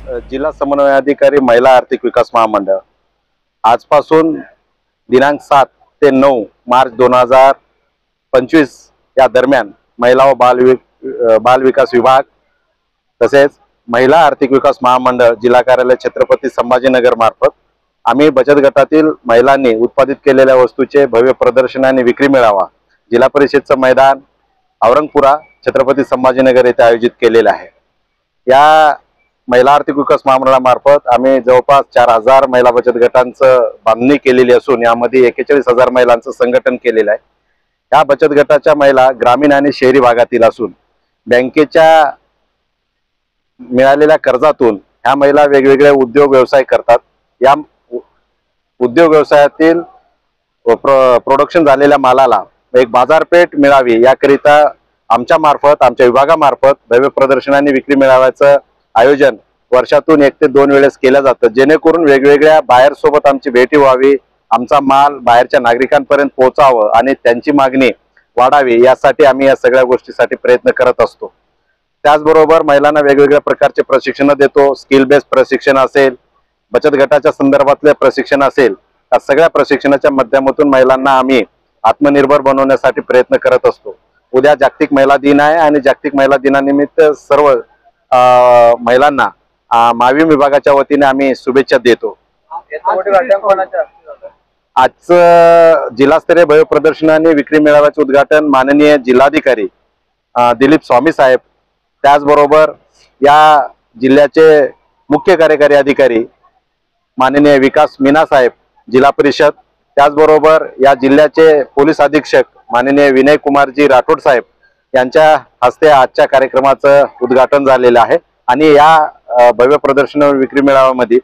जिल्हा समन्वय अधिकारी महिला आर्थिक विकास महामंडळ आजपासून दिनांक 7 ते 9 मार्च 2025 या दरम्यान महिला व बाल विकास विभाग तसेच महिला आर्थिक विकास महामंडळ जिल्हा कार्यालय छत्रपती संभाजीनगर मार्फत आम्ही बचत गटातील महिलांनी उत्पादित केलेल्या वस्तूचे भव्य प्रदर्शन आणि विक्री मेळावा जिल्हा परिषदचं मैदान औरंगपुरा छत्रपती संभाजीनगर येथे आयोजित केलेला आहे। या महिला आर्थिक विकास महामंडळामार्फत आम्ही जवळपास 4000 महिला बचत गटांचं बांधणी केलेली असून यामध्ये 41000 महिलांचं संघटन केलेलं आहे। या बचत गटाच्या महिला ग्रामीण आणि शहरी भागातील असून बँकेच्या मिळालेल्या कर्जातून ह्या महिला वेगवेगळे उद्योग व्यवसाय करतात। या उद्योग व्यवसायातील प्रोडक्शन झालेल्या मालाला एक बाजारपेठ मिळावी याकरिता आमच्या विभागामार्फत भव्य प्रदर्शन आणि विक्री मेळाव्याचं आयोजन वर्षातून 1 ते 2 वेळेस केलं जातं, जेणेकरून वेगवेगळ्या बायर सोबत आमची भेटी व्हावी, आमचा माल बाहेरच्या नागरिकांपर्यंत पोहोचावं आणि त्यांची मागणी वाढावी यासाठी आम्ही या सगळ्या गोष्टीसाठी प्रयत्न करत असतो। त्याचबरोबर महिलांना वेगवेगळ्या प्रकारचे प्रशिक्षण देतो। स्किल बेस्ड प्रशिक्षण असेल, बचत गटाच्या संदर्भातले प्रशिक्षण असेल, या सगळ्या प्रशिक्षणाच्या माध्यमातून महिलांना आम्ही आत्मनिर्भर बनवण्यासाठी प्रयत्न करत असतो। उद्या जागतिक महिला दिन आहे आणि जागतिक महिला दिनानिमित्त सर्व महिलांना मावी विभागाच्या वतीने आम्ही शुभेच्छा देतो। आजचं जिल्हास्तरीय भव्य प्रदर्शन आणि विक्री मेळाव्याचे उद्घाटन माननीय जिल्हाधिकारी दिलीप स्वामी साहेब, त्याचबरोबर या जिल्ह्याचे मुख्य कार्यकारी अधिकारी माननीय विकास मीना साहेब जिल्हा परिषद, त्याचबरोबर या जिल्ह्याचे पोलीस अधीक्षक माननीय विनय कुमारजी राठोड साहेब यांच्या हस्ते आजच्या कार्यक्रमाचं उद्घाटन झालेलं आहे। आणि या भव्य प्रदर्शन विक्री मेळाव्यामध्ये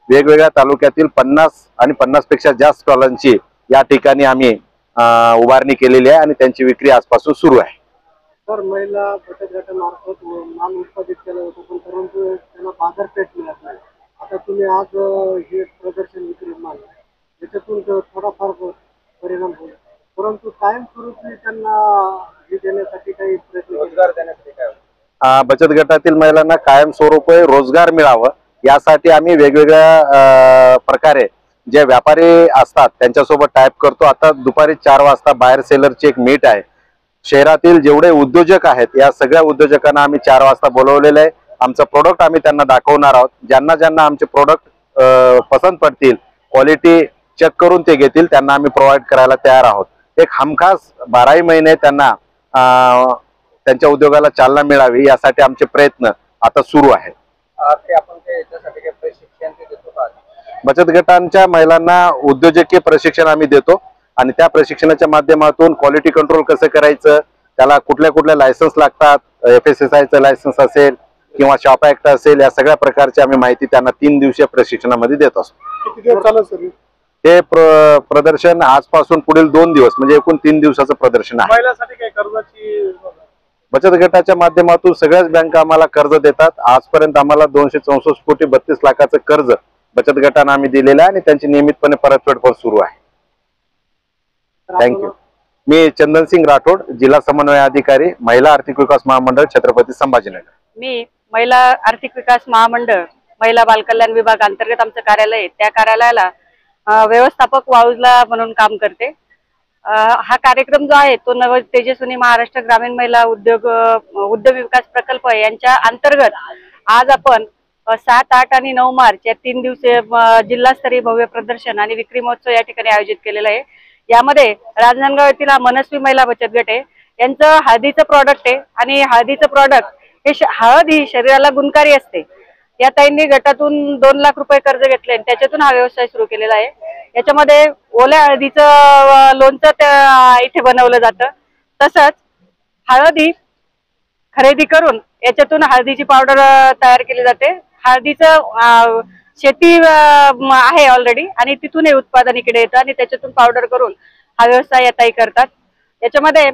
वेगवेगळ्या तालुक्यातील 50 आणि 50 पेक्षा जास्त स्टॉलांची या ठिकाणी आम्ही उभारणी केलेली आहे आणि त्यांची विक्री आजपासून सुरू आहे। तर महिला बचत गटामार्फत माल उत्पादित केला जातो, पण परंतु त्यांना बाजारपेठ मिळत नाही। आता तुम्ही आज हे प्रदर्शन विक्री माल याच्यातून थोडाफार परिणाम होईल, परंतु कायमस्वरूपी त्यांना हे देण्यासाठी काही प्रयत्न रोजगार देण्यासाठी काय बचत गटातील महिलांना कायमस्वरूपी रोजगार मिळावं यासाठी आम्ही वेगवेगळ्या प्रकारे जे व्यापारी असतात त्यांच्यासोबत टाइप करतो। आता दुपारी 4 वाजता बाहेर सेलरची एक मीट आहे। शहरातील जेवढे उद्योजक आहेत या सगळ्या उद्योजकांना आम्ही 4 वाजता बोलवलेलं आहे। आमचं प्रोडक्ट आम्ही त्यांना दाखवणार आहोत। ज्यांना ज्यांना आमचे प्रोडक्ट पसंत पडतील, क्वालिटी चेक करून ते घेतील, त्यांना आम्ही प्रोव्हाइड करायला तयार आहोत। एक हमखास 12 महिने त्यांना त्यांच्या उद्योगाला चालना मिळावी यासाठी आमचे प्रयत्न आता सुरू आहेत। बचत गटांच्या महिलांना उद्योजकीय प्रशिक्षण आम्ही देतो आणि त्या प्रशिक्षणाच्या माध्यमातून क्वालिटी कंट्रोल कसं करायचं, त्याला कुठल्या लायसन्स लागतात, FSSAIचं लायसन्स असेल किंवा शॉप ऍक्ट असेल, या सगळ्या प्रकारची आम्ही माहिती त्यांना 3 दिवसीय प्रशिक्षणामध्ये देत असतो। किती दिवस चालू सर हे प्रदर्शन आजपासून पुढील 2 दिवस म्हणजे एकूण 3 दिवसाचं प्रदर्शन आहे। महिलांसाठी काही कर्जाची बचत गटाच्या माध्यमातून सगळ्याच बँका आम्हाला कर्ज देतात। आजपर्यंत आम्हाला 264 कोटी 32 लाखाचं कर्ज बचत गटांना आम्ही दिलेलं आहे आणि त्यांची नियमितपणे परतफेड पण सुरू आहे। थँक्यू। मी चंदन सिंग राठोड, जिल्हा समन्वय अधिकारी, महिला आर्थिक विकास महामंडळ छत्रपती संभाजीनगर। मी महिला आर्थिक विकास महामंडळ महिला बाल कल्याण विभाग अंतर्गत आमचं कार्यालय आहे, त्या कार्यालयाला व्यवस्थापक वाऊजला म्हणून काम करते। हा कार्यक्रम जो आहे तो नव तेजस्विनी महाराष्ट्र ग्रामीण महिला उद्योग विकास प्रकल्प यांच्या अंतर्गत आज आपण 7, 8 आणि 9 मार्च या 3 दिवसीय जिल्हास्तरीय भव्य प्रदर्शन आणि विक्री महोत्सव या ठिकाणी आयोजित केलेला आहे। यामध्ये राजनांदगाव येथील मनस्वी महिला बचत गट आहे, यांचं हळदीचं प्रॉडक्ट आहे आणि हळदीचं प्रॉडक्ट हे हळद ही शरीराला गुणकारी असते। या ताईंनी गटातून 2 लाख रुपये कर्ज घेतले आणि त्याच्यातून हा व्यवसाय सुरू केलेला आहे। याच्यामध्ये ओल्या हळदीचं लोणचं इथे बनवलं जातं, तसंच हळदी खरेदी करून याच्यातून हळदीची पावडर तयार केली जाते। हळदीचं शेती आहे ऑलरेडी आणि तिथून हे उत्पादन इकडे येतं आणि त्याच्यातून पावडर करून हा व्यवसाय या ताई करतात। याच्यामध्ये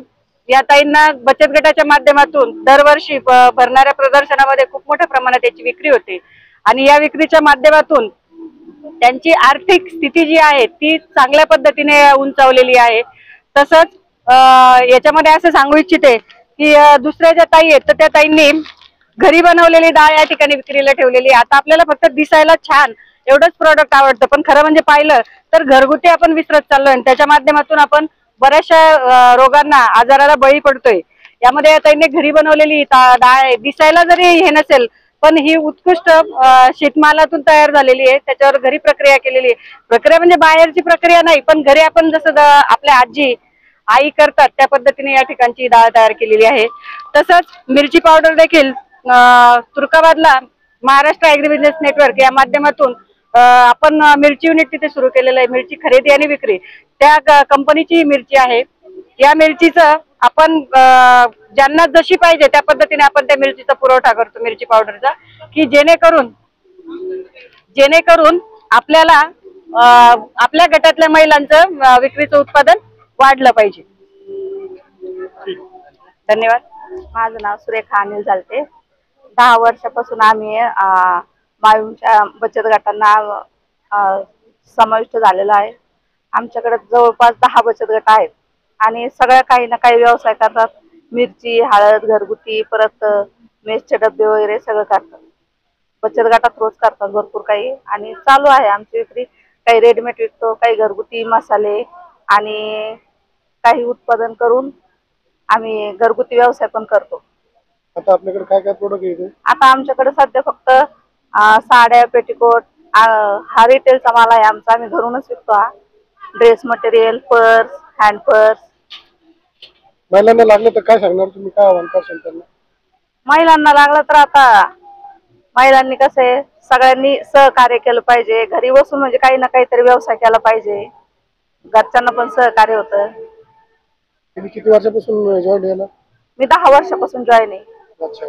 या ताईंना बचत गटाच्या माध्यमातून दरवर्षी भरणाऱ्या प्रदर्शनामध्ये खूप मोठ्या प्रमाणात याची विक्री होते आणि या विक्रीच्या माध्यमातून त्यांची आर्थिक स्थिती जी आहे ती चांगल्या पद्धतीने उंचावलेली आहे। तसंच याच्यामध्ये असं सांगू इच्छिते की दुसऱ्या ज्या ताई आहेत तर त्या ताईंनी घरी बनवलेली डाळ या ठिकाणी विक्रीला ठेवलेली आहे. आता आपल्याला फक्त दिसायला छान एवढंच प्रोडक्ट आवडतं, पण खरं म्हणजे पाहिलं तर घरगुती आपण विसरत चाललोय आणि त्याच्या माध्यमातून आपण बऱ्याचशा रोगांना आजाराला बळी पडतोय. यामध्ये आता घरी बनवलेली डाळ आहे, दिसायला जरी हे नसेल पण ही उत्कृष्ट शेतमालातून तयार झालेली आहे. त्याच्यावर घरी प्रक्रिया केलेली आहे. प्रक्रिया म्हणजे बाहेरची प्रक्रिया नाही, पण घरी आपण जसं आपल्या आजी आई करतात त्या पद्धतीने या ठिकाणची डाळ तयार केलेली आहे. तसंच मिरची पावडर देखील तुर्काबादला महाराष्ट्र ऍग्री बिझनेस नेटवर्क या माध्यमातून आपण मिरची युनिट तिथे सुरू केलेलं आहे. मिरची खरेदी आणि विक्री त्या कंपनीची मिरची आहे. या मिरचीचं आपण ज्यांना जशी पाहिजे त्या पद्धतीने आपण त्या मिरचीचा पुरवठा करतो, मिरची पावडरचा, की जेणेकरून आपल्याला आपल्या गटातल्या महिलांचं विक्रीचं उत्पादन वाढलं पाहिजे. धन्यवाद. माझं नाव सुरेखा अनिल झालते. 10 वर्षापासून आम्ही मायूमच्या बचत गटांना समाविष्ट झालेलो आहे. आमच्याकडे जवळपास 10 बचत गट आहेत आणि सगळ्या काही ना काही व्यवसाय करतात. मिरची, हळद, घरगुती, परत मेसचे डबे वगैरे सगळं करतात. बचत गटात रोज करतात भरपूर काही आणि चालू आहे आमची विक्री. काही रेडीमेड विकतो, काही घरगुती मसाले आणि काही उत्पादन करून आम्ही घरगुती व्यवसाय पण करतो. आता आपल्याकडे काय काय प्रोडक्ट आहे? आता आमच्याकडे सध्या फक्त साड्या, पेटीकोट हा रिटेलचा माल आहे आमचा. आम्ही घरूनच विकतो. हा dress material, purse, hand purse. महिलांना लागलं तर काय सांगणार तुम्ही, काय आव्हान करशाल त्यांना? महिलांना लागलं तर आता महिलांनी कसं आहे, सगळ्यांनी सहकार्य केलं पाहिजे. घरी बसून म्हणजे काही ना काहीतरी व्यवसाय केला पाहिजे. घरच्यांना पण सहकार्य होतं. तुम्ही किती वर्षापासून जॉईन झाला? मी 10 वर्षापासून जॉईन आहे.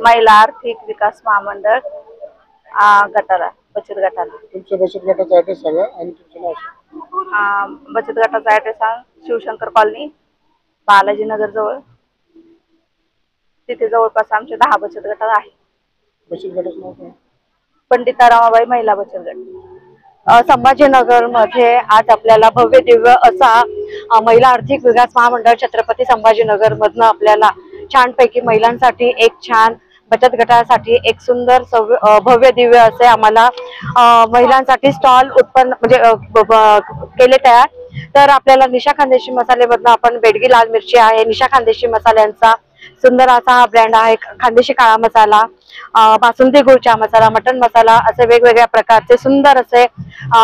महिला आर्थिक विकास महामंडळ गटाला, बचत गटाला. तुमच्या बचत गटाचा ऍड्रेस सांगा आणि तुमचं नाव. बचत गटाचा ऍड्रेस सांग, शिवशंकर कॉलनी, बालाजी नगर जवळ. तिथे जवळपास आमचे 10 बचत गट आहे. बचत गटाचं नाव काय? पंडिता रमाबाई महिला बचत गट. संभाजीनगर मध्ये आज आपल्याला भव्य दिव्य असा महिला आर्थिक विकास महामंडळ छत्रपती संभाजीनगर मधनं आपल्याला छानपैकी महिलांसाठी एक छान, बचत गटासाठी एक सुंदर भव्य दिव्य असे आम्हाला महिलांसाठी स्टॉल उत्पन्न म्हणजे केले तयार. तर आपल्याला निशा खानदेशी मसालेमधनं आपण बेडगी लाल मिरची आहे, निशा खानदेशी मसाल्यांचा सुंदर असा हा ब्रँड आहे. खानदेशी काळा मसाला, बासुंदी गुळचा मसाला, मटन मसाला असे वेगवेगळ्या प्रकारचे सुंदर असे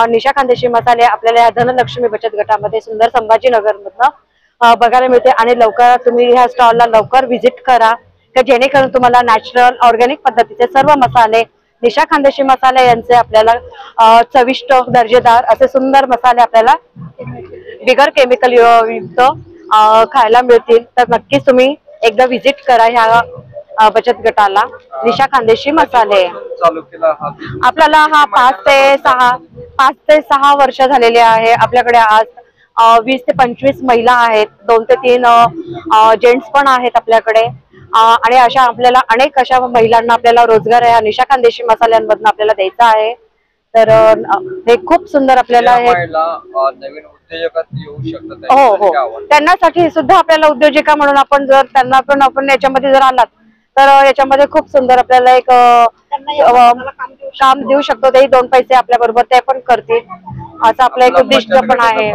निशा खानदेशी मसाले आपल्याला या धनलक्ष्मी बचत गटामध्ये सुंदर संभाजीनगर मधनं बघायला मिळते. आणि लवकर तुम्ही ह्या स्टॉलला लवकर व्हिजिट करा, तर जेणेकरून तुम्हाला नॅचरल ऑर्गॅनिक पद्धतीचे सर्व मसाले, निशा खानदेशी मसाले यांचे आपल्याला चविष्ट दर्जेदार असे सुंदर मसाले आपल्याला बिगर केमिकल युक्त खायला मिळतील. तर नक्कीच तुम्ही एकदा व्हिजिट करा ह्या बचत गटाला. निशा खानदेशी मसाले आपल्याला हा 5 ते 6 वर्ष झालेले आहे. आपल्याकडे आज 20 ते 25 महिला आहेत, 2 ते 3 जेंट्स पण आहेत आपल्याकडे. आणि अशा आपल्याला अनेक अशा महिलांना आपल्याला रोजगार या निशा खानदेशी मसाल्यांमधून आपल्याला द्यायचा आहे. तर हे खूप सुंदर आपल्याला हे नवीन उद्योजकात येऊ शकतात. हो, त्यांच्यासाठी सुद्धा आपल्याला उद्योजिका म्हणून आपण जर त्यांना पण आपण याच्यामध्ये जर आलात तर याच्यामध्ये खूप सुंदर आपल्याला एक काम देऊ शकतो. तेही 2 पैसे आपल्या बरोबर ते पण करतील असं आपलं एक उद्दिष्ट पण आहे.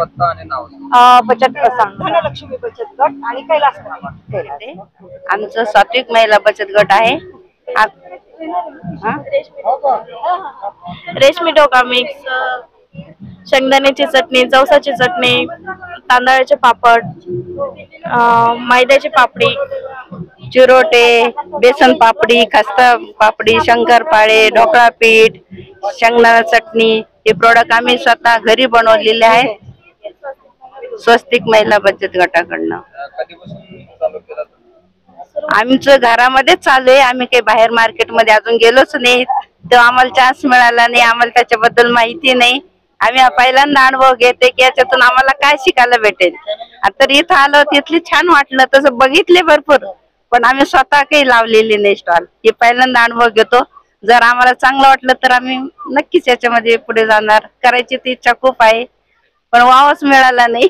बचत धनलक्ष्मी बचत गट आणि कैलास आमचं सात्विक महिला बचत गट आहे. रेशमी डोका मिक्स, शेंगदाण्याची चटणी, जवसाची चटणी, तांदळाचे पापड, मैद्याची पापडी, चिरोटे, बेसन पापडी, खस्ता पापडी, शंकरपाळे, ढोकळा पीठ, शेंगदाणा चटणी हे प्रोडक्ट आम्ही स्वतः घरी बनवलेले आहेत स्वस्तिक महिला बचत गटाकडनं. आमचं घरामध्ये चालू आहे. आम्ही काही बाहेर मार्केटमध्ये अजून गेलोच नाही, तेव्हा आम्हाला चान्स मिळाला नाही, आम्हाला त्याच्याबद्दल माहिती नाही. आम्ही पहिल्यांदा अनुभव घेते की याच्यातून आम्हाला काय शिकायला भेटेल. तर इथं आलो, तिथली छान वाटलं, तसं बघितले भरपूर, पण आम्ही स्वतः काही लावलेली नाही स्टॉल. हे पहिल्यांदा अनुभव घेतो. जर आम्हाला चांगलं वाटलं तर आम्ही नक्कीच याच्यामध्ये पुढे जाणार. करायची ती इच्छा खूप आहे, पण वावच मिळाला नाही.